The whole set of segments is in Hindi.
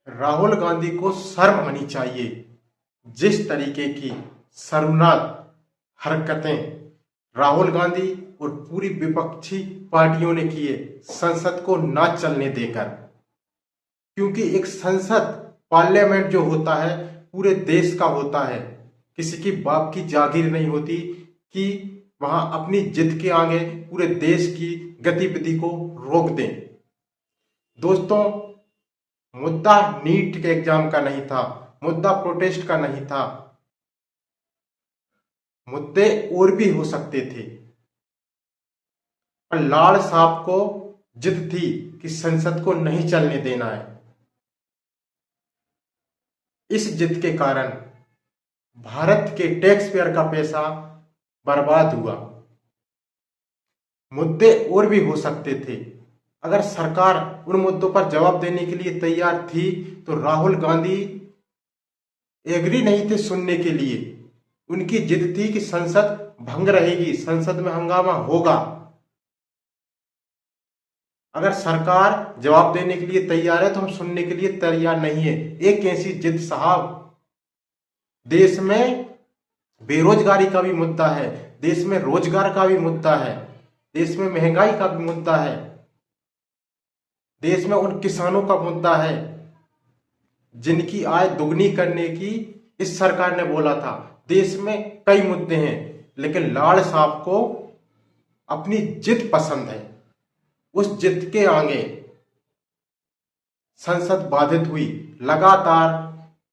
राहुल गांधी को शर्म आनी चाहिए। जिस तरीके की शर्मनाक हरकतें राहुल गांधी और पूरी विपक्षी पार्टियों ने किए संसद को ना चलने देकर, क्योंकि एक संसद पार्लियामेंट जो होता है पूरे देश का होता है। किसी की बाप की जागीर नहीं होती कि वहां अपनी जिद के आगे पूरे देश की गतिविधि को रोक दें। दोस्तों, मुद्दा नीट के एग्जाम का नहीं था, मुद्दा प्रोटेस्ट का नहीं था, मुद्दे और भी हो सकते थे। पर लाड़ साहब को जिद थी कि संसद को नहीं चलने देना है। इस जिद के कारण भारत के टैक्स पेयर का पैसा बर्बाद हुआ। मुद्दे और भी हो सकते थे। अगर सरकार उन मुद्दों पर जवाब देने के लिए तैयार थी तो राहुल गांधी एग्री नहीं थे सुनने के लिए। उनकी जिद थी कि संसद भंग रहेगी, संसद में हंगामा होगा। अगर सरकार जवाब देने के लिए तैयार है तो हम सुनने के लिए तैयार नहीं है। एक ऐसी जिद साहब, देश में बेरोजगारी का भी मुद्दा है, देश में रोजगार का भी मुद्दा है, देश में महंगाई का भी मुद्दा है, देश में उन किसानों का मुद्दा है जिनकी आय दुगनी करने की इस सरकार ने बोला था। देश में कई मुद्दे हैं, लेकिन लाड़ साहब को अपनी जिद पसंद है। उस जिद के आगे संसद बाधित हुई। लगातार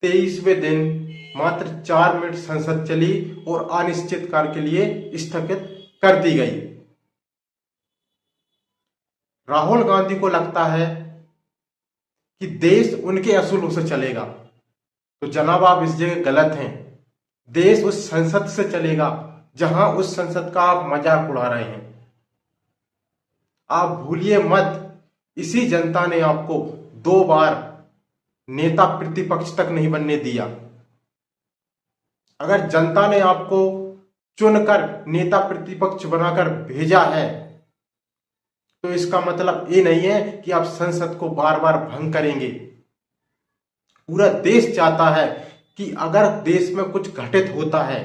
23वें दिन मात्र 4 मिनट संसद चली और अनिश्चित काल के लिए स्थगित कर दी गई। राहुल गांधी को लगता है कि देश उनके असूलों से चलेगा, तो जनाब आप इस जगह गलत हैं। देश उस संसद से चलेगा जहां उस संसद का आप मजाक उड़ा रहे हैं। आप भूलिए मत, इसी जनता ने आपको 2 बार नेता प्रतिपक्ष तक नहीं बनने दिया। अगर जनता ने आपको चुनकर नेता प्रतिपक्ष बनाकर भेजा है तो इसका मतलब ये नहीं है कि आप संसद को बार बार भंग करेंगे। पूरा देश चाहता है कि अगर देश में कुछ घटित होता है,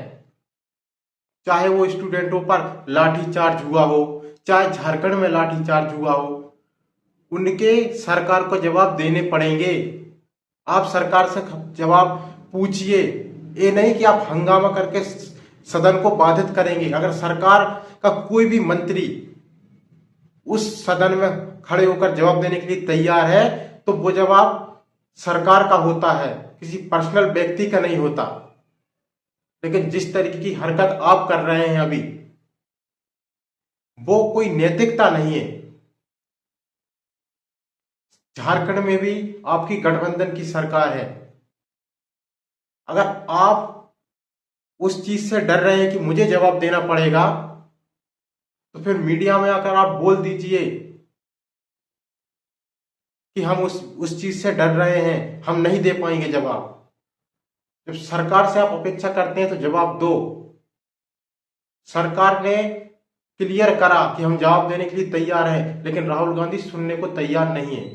चाहे वो स्टूडेंटों पर लाठीचार्ज हुआ हो, चाहे झारखंड में लाठीचार्ज हुआ हो, उनके सरकार को जवाब देने पड़ेंगे। आप सरकार से जवाब पूछिए, ये नहीं कि आप हंगामा करके सदन को बाधित करेंगे। अगर सरकार का कोई भी मंत्री उस सदन में खड़े होकर जवाब देने के लिए तैयार है तो वो जवाब सरकार का होता है, किसी पर्सनल व्यक्ति का नहीं होता। लेकिन जिस तरीके की हरकत आप कर रहे हैं अभी, वो कोई नैतिकता नहीं है। झारखंड में भी आपकी गठबंधन की सरकार है। अगर आप उस चीज से डर रहे हैं कि मुझे जवाब देना पड़ेगा, तो फिर मीडिया में आकर आप बोल दीजिए कि हम उस चीज से डर रहे हैं, हम नहीं दे पाएंगे जवाब। जब सरकार से आप अपेक्षा करते हैं तो जवाब दो। सरकार ने क्लियर करा कि हम जवाब देने के लिए तैयार हैं, लेकिन राहुल गांधी सुनने को तैयार नहीं है।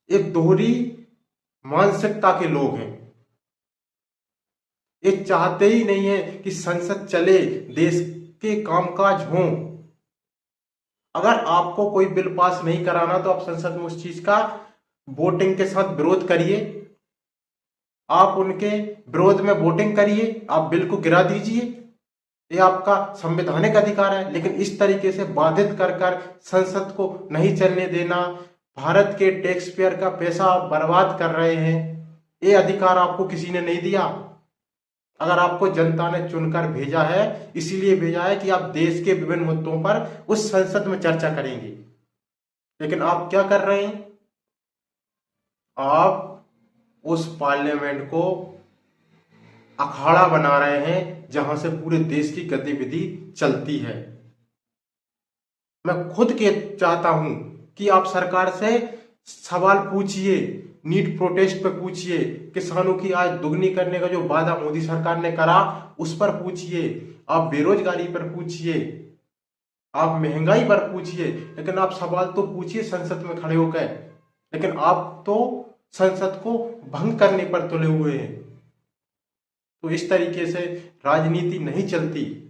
एक दोहरी मानसिकता के लोग हैं। ये चाहते ही नहीं है कि संसद चले, देश के कामकाज हों। अगर आपको कोई बिल पास नहीं कराना तो आप संसद में उस चीज का वोटिंग के साथ विरोध करिए। आप उनके विरोध में वोटिंग करिए, आप बिल को गिरा दीजिए, ये आपका संवैधानिक अधिकार है। लेकिन इस तरीके से बाधित कर कर संसद को नहीं चलने देना, भारत के टैक्स पेयर का पैसा आप बर्बाद कर रहे हैं, ये अधिकार आपको किसी ने नहीं दिया। अगर आपको जनता ने चुनकर भेजा है, इसीलिए भेजा है कि आप देश के विभिन्न मुद्दों पर उस संसद में चर्चा करेंगे। लेकिन आप क्या कर रहे हैं? आप उस पार्लियामेंट को अखाड़ा बना रहे हैं जहां से पूरे देश की गतिविधि चलती है। मैं खुद के चाहता हूं कि आप सरकार से सवाल पूछिए, नीट प्रोटेस्ट पे पूछिए, किसानों की आय दुगनी करने का जो वादा मोदी सरकार ने करा उस पर पूछिए, आप बेरोजगारी पर पूछिए, आप महंगाई पर पूछिए, लेकिन आप सवाल तो पूछिए संसद में खड़े होकर। लेकिन आप तो संसद को भंग करने पर तुले हुए हैं। तो इस तरीके से राजनीति नहीं चलती।